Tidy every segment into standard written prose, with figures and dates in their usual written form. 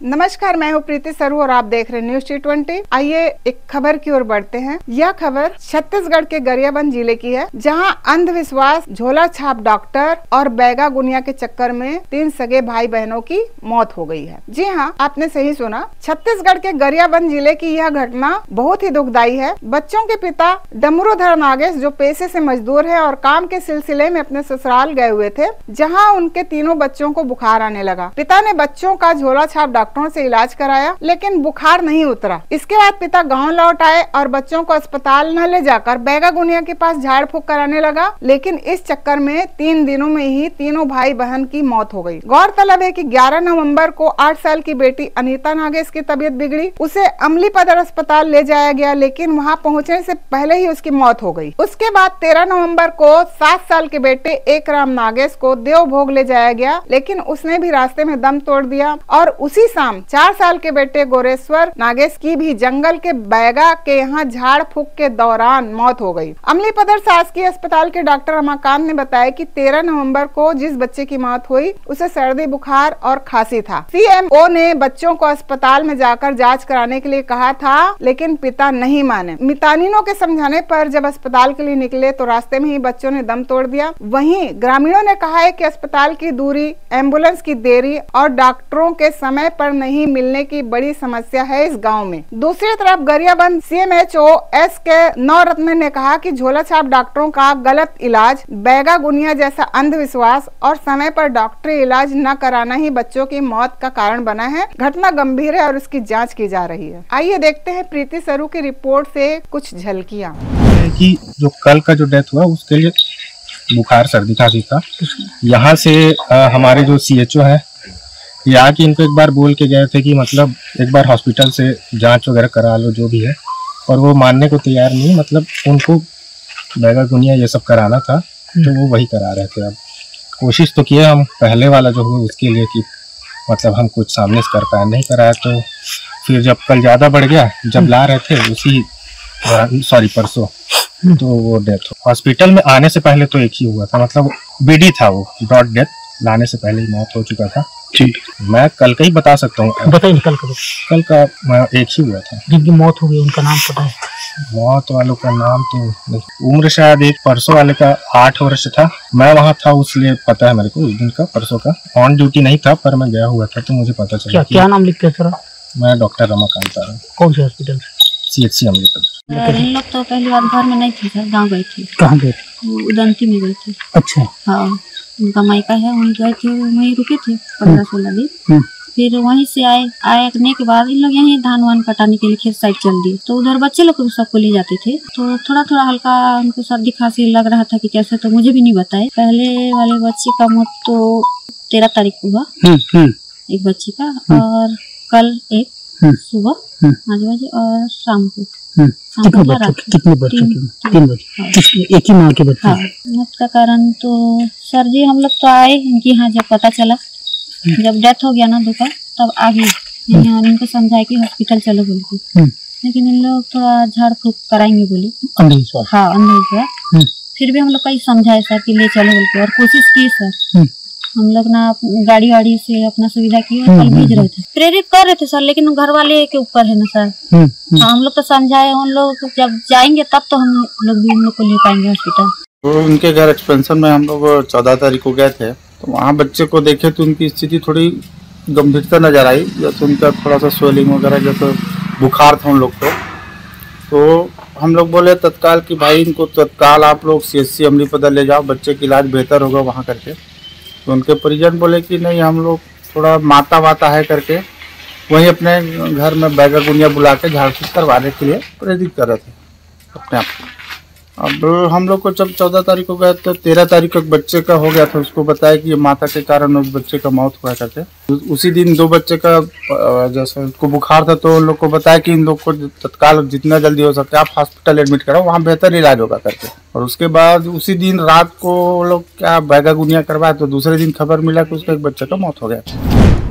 नमस्कार, मैं हूँ प्रीति सरू और आप देख रहे हैं न्यूज T20। आइए एक खबर की ओर बढ़ते हैं। यह खबर छत्तीसगढ़ के गरियाबंद जिले की है, जहां अंधविश्वास, झोला छाप डॉक्टर और बैगा गुनिया के चक्कर में 3 सगे भाई बहनों की मौत हो गई है। जी हाँ, आपने सही सुना। छत्तीसगढ़ के गरियाबंद जिले की यह घटना बहुत ही दुखदायी है। बच्चों के पिता डमरूधर नागेश, जो पेशे से मजदूर है और काम के सिलसिले में अपने ससुराल गए हुए थे, जहाँ उनके तीनों बच्चों को बुखार आने लगा। पिता ने बच्चों का झोला छाप डॉक्टरों से इलाज कराया, लेकिन बुखार नहीं उतरा। इसके बाद पिता गांव लौट आए और बच्चों को अस्पताल न ले जाकर बैगा गुनिया के पास झाड़ फूक कराने लगा। लेकिन इस चक्कर में 3 दिनों में ही तीनों भाई बहन की मौत हो गई। गौरतलब है कि 11 नवंबर को 8 साल की बेटी अनीता नागेश की तबीयत बिगड़ी। उसे अमलीपदर अस्पताल ले जाया गया, लेकिन वहां पहुंचने से पहले ही उसकी मौत हो गई। उसके बाद 13 नवंबर को 7 साल के बेटे एक राम नागेश को देवभोग ले जाया गया, लेकिन उसने भी रास्ते में दम तोड़ दिया। और उसी शाम 4 साल के बेटे गोरेश्वर नागेश की भी जंगल के बैगा के यहाँ झाड़ फूक के दौरान मौत हो गई। अमलीपदर शासकीय अस्पताल के डॉक्टर रमाकांत ने बताया कि 13 नवंबर को जिस बच्चे की मौत हुई उसे सर्दी, बुखार और खांसी था। CMO ने बच्चों को अस्पताल में जाकर जांच कराने के लिए कहा था, लेकिन पिता नहीं माने। मितानिनों के समझाने पर जब अस्पताल के लिए निकले तो रास्ते में ही बच्चों ने दम तोड़ दिया। वहीं ग्रामीणों ने कहा है कि अस्पताल की दूरी, एम्बुलेंस की देरी और डॉक्टरों के समय पर नहीं मिलने की बड़ी समस्या है इस गांव में। दूसरी तरफ गरियाबंद CMHO SK नवरत्न ने कहा कि झोला छाप डॉक्टरों का गलत इलाज, बैगा गुनिया जैसा अंधविश्वास और समय पर डॉक्टरी इलाज न कराना ही बच्चों की मौत का कारण बना है। घटना गंभीर है और इसकी जांच की जा रही है। आइए देखते हैं प्रीति सरू की रिपोर्ट से कुछ झलकियां। कि जो कल का जो डेथ हुआ उसके लिए बुखार, सर्दी, खांसी था। यहाँ से हमारे जो CHO है यहाँ की, इनको एक बार बोल के गए थे कि मतलब एक बार हॉस्पिटल से जांच वगैरह करा लो जो भी है, और वो मानने को तैयार नहीं। मतलब उनको बैगा गुनिया ये सब कराना था तो वो वही करा रहे थे। अब कोशिश तो किए हम पहले वाला जो हुआ उसके लिए कि मतलब हम कुछ सामने से कर पाए, नहीं कराया। तो फिर जब कल ज़्यादा बढ़ गया, जब ला रहे थे उसी परसों, तो वो डेथ हो। हॉस्पिटल में आने से पहले तो एक ही हुआ था, मतलब BD था, वो डॉट डेथ, लाने से पहले ही मौत हो चुका था। ठीक, मैं कल का ही बता सकता हूँ। बताइए कल का एक ही हुआ था। जिनकी मौत हो गई उनका नाम पता है? मौत वालों का नाम तो नहीं। उम्र शायद एक परसों वाले का 8 वर्ष था। मैं वहाँ था उसलिए पता है मेरे को उस दिन का, परसों का। ऑन ड्यूटी नहीं था पर मैं गया हुआ था तो मुझे पता चला। क्या नाम लिखते सर? मैं डॉक्टर रमाकांत आ रहा हूँ। कौन से हॉस्पिटल? CHC अमलीपदर। इन लोग तो पहली बार घर में नहीं थे सर, गाँव गए थे। कहाँ गए थे? उदंती में गए थे। अच्छा। हाँ, उनका मायका है, वहीं गए थे, वहीं रुके थे 15-16 दिन। फिर वहीं से आने के बाद इन लोग यहीं धान वान कटाने के लिए खेत साइड चल दिए। तो उधर बच्चे लोग को सबको ले जाते थे, तो थोड़ा थोड़ा हल्का उनको सर्दी खांसी लग रहा था कि कैसे, तो मुझे भी नहीं बताए। पहले वाले बच्चे का मौत तो 13 तारीख को हुआ, एक बच्ची का, और कल एक सुबह 5 बजे और शाम को। कितने बच्चे? 3 बच्चे। एक ही माँ के बच्चे? हाँ। मौत का कारण तो सर जी हम लोग तो आए इनकी यहाँ, जब पता चला, जब डेथ हो गया ना दोपहर, तब आ गए यहाँ। इनको समझाए कि हॉस्पिटल चलो बोल के, लेकिन इन लोग थोड़ा झाड़ फूक कराएंगे बोले। अंधविश्वास? हाँ, अंधविश्वास। फिर भी हम लोग कहीं समझाए सर कि ले चलो बोल के, और कोशिश की सर। हम लोग ना गाड़ी वाड़ी से अपना सुविधा की और कल भेज रहे थे, प्रेरित कर रहे थे सर, लेकिन घर वाले के ऊपर है ना सर। हम लोग तो समझाए, उन लोग जब जाएंगे तब तो हम लोग भी उन लोग को ले पाएंगे हॉस्पिटल। तो उनके घर एक्सपेंशन में हम लोग 14 तारीख को गए थे, तो वहाँ बच्चे को देखे तो उनकी स्थिति थोड़ी गंभीरता नजर आई। जैसे उनका थोड़ा सा स्वेलिंग वगैरह, जैसे बुखार था उन लोग को। तो हम लोग बोले तत्काल कि भाई इनको तत्काल आप लोग CHC अमलीपदर ले जाओ, बच्चे का इलाज बेहतर होगा वहाँ करके। तो उनके परिजन बोले कि नहीं, हम लोग थोड़ा माता वाता है करके वहीं अपने घर में बैगा गुनिया बुला के झाड़ फूक करवाने के लिए प्रेरित कर रहे थे अपने आप को। अब हम लोग को जब 14 तारीख को गए तो 13 तारीख को एक बच्चे का हो गया था, उसको बताया कि ये माता के कारण उस बच्चे का मौत हुआ करके। उसी दिन 2 बच्चे का जैसे उनको बुखार था, तो उन लोग को बताया कि इन लोग को तत्काल जितना जल्दी हो सकता है आप हॉस्पिटल एडमिट कराओ, वहाँ बेहतर इलाज होगा करके। और उसके बाद उसी दिन रात को लोग क्या बैगा गुनिया करवाए, तो दूसरे दिन खबर मिला कि उसका एक बच्चे का मौत हो गया।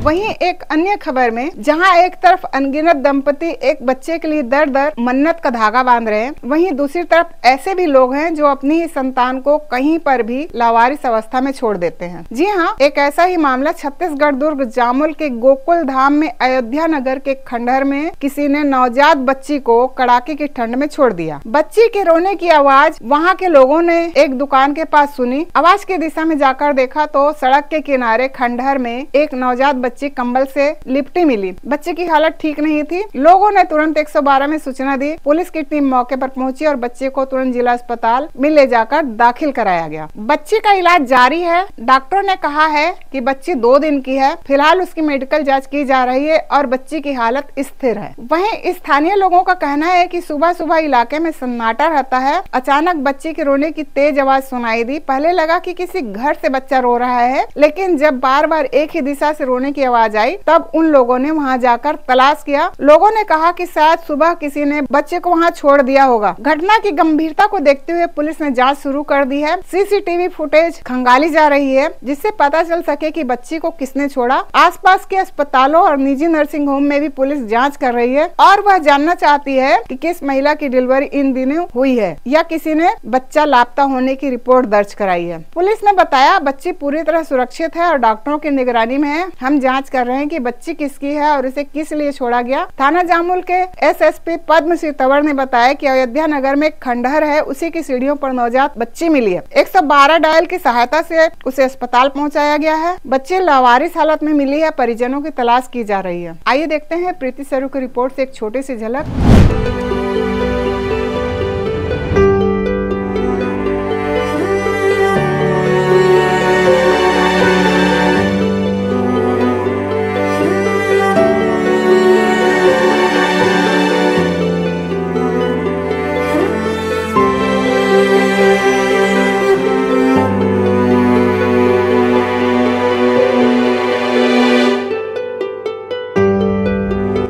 वहीं एक अन्य खबर में जहां एक तरफ अनगिनत दंपति एक बच्चे के लिए दर दर मन्नत का धागा बांध रहे हैं, वहीं दूसरी तरफ ऐसे भी लोग हैं जो अपनी ही संतान को कहीं पर भी लावारिस अवस्था में छोड़ देते हैं। जी हाँ, एक ऐसा ही मामला छत्तीसगढ़ दुर्ग जामुल के गोकुल धाम में अयोध्या नगर के खंडहर में किसी ने नवजात बच्ची को कड़ाके की ठंड में छोड़ दिया। बच्ची के रोने की आवाज वहाँ के लोगों ने एक दुकान के पास सुनी। आवाज की दिशा में जाकर देखा तो सड़क के किनारे खंडहर में एक नवजात बच्ची कंबल से लिपटी मिली। बच्चे की हालत ठीक नहीं थी। लोगों ने तुरंत 112 में सूचना दी। पुलिस की टीम मौके पर पहुंची और बच्चे को तुरंत जिला अस्पताल में ले जाकर दाखिल कराया गया। बच्ची का इलाज जारी है। डॉक्टर ने कहा है कि बच्ची 2 दिन की है। फिलहाल उसकी मेडिकल जाँच की जा रही है और बच्ची की हालत स्थिर है। वहीं स्थानीय लोगों का कहना है कि सुबह सुबह इलाके में सन्नाटा रहता है। अचानक बच्ची के रोने की तेज आवाज सुनाई दी। पहले लगा कि किसी घर से बच्चा रो रहा है, लेकिन जब बार बार एक ही दिशा से रोने की आवाज आई तब उन लोगों ने वहां जाकर तलाश किया। लोगों ने कहा कि शायद सुबह किसी ने बच्चे को वहां छोड़ दिया होगा। घटना की गंभीरता को देखते हुए पुलिस ने जांच शुरू कर दी है। सीसीटीवी फुटेज खंगाली जा रही है जिससे पता चल सके कि बच्ची को किसने छोड़ा। आसपास के अस्पतालों और निजी नर्सिंग होम में भी पुलिस जाँच कर रही है और वह जानना चाहती है कि किस महिला की डिलीवरी इन दिनों हुई है या किसी ने बच्चा लापता होने की रिपोर्ट दर्ज कराई है। पुलिस ने बताया बच्ची पूरी तरह सुरक्षित है और डॉक्टरों की निगरानी में है। हम जांच कर रहे हैं कि बच्ची किसकी है और इसे किस लिए छोड़ा गया। थाना जामुल के एसएसपी पद्म सिंह तंवर ने बताया कि अयोध्या नगर में खंडहर है, उसी की सीढ़ियों पर नवजात बच्ची मिली है। 112 डायल की सहायता से उसे अस्पताल पहुँचाया गया है। बच्चे लावारिस हालत में मिली है। परिजनों की तलाश की जा रही है। आइए देखते हैं प्रीति सरू की रिपोर्ट से एक छोटी सी झलक।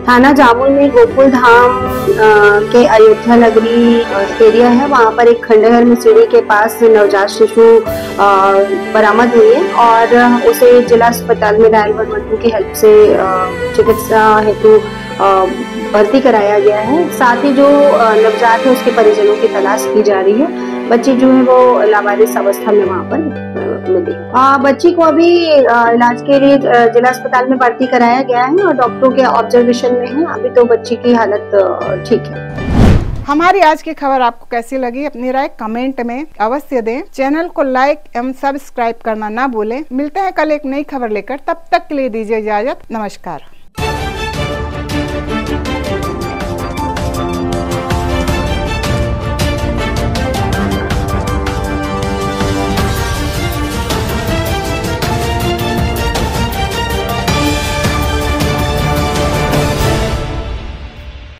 थाना जामुल में गोकुल धाम के अयोध्या नगरी एरिया है, वहाँ पर एक खंडहर में सीढ़ी के पास नवजात शिशु बरामद हुई है और उसे जिला अस्पताल में डायल 112 की हेल्प से चिकित्सा हेतु भर्ती कराया गया है। साथ ही जो नवजात है उसके परिजनों की तलाश की जा रही है। बच्ची जो है वो लावारिस अवस्था में वहाँ पर मिली। बच्ची को अभी इलाज के लिए जिला अस्पताल में भर्ती कराया गया है और डॉक्टरों के ऑब्जर्वेशन में है। अभी तो बच्ची की हालत ठीक है। हमारी आज की खबर आपको कैसी लगी, अपनी राय कमेंट में अवश्य दें। चैनल को लाइक एवं सब्सक्राइब करना ना भूलें। मिलते हैं कल एक नई खबर लेकर, तब तक के लिए दीजिए इजाजत। नमस्कार।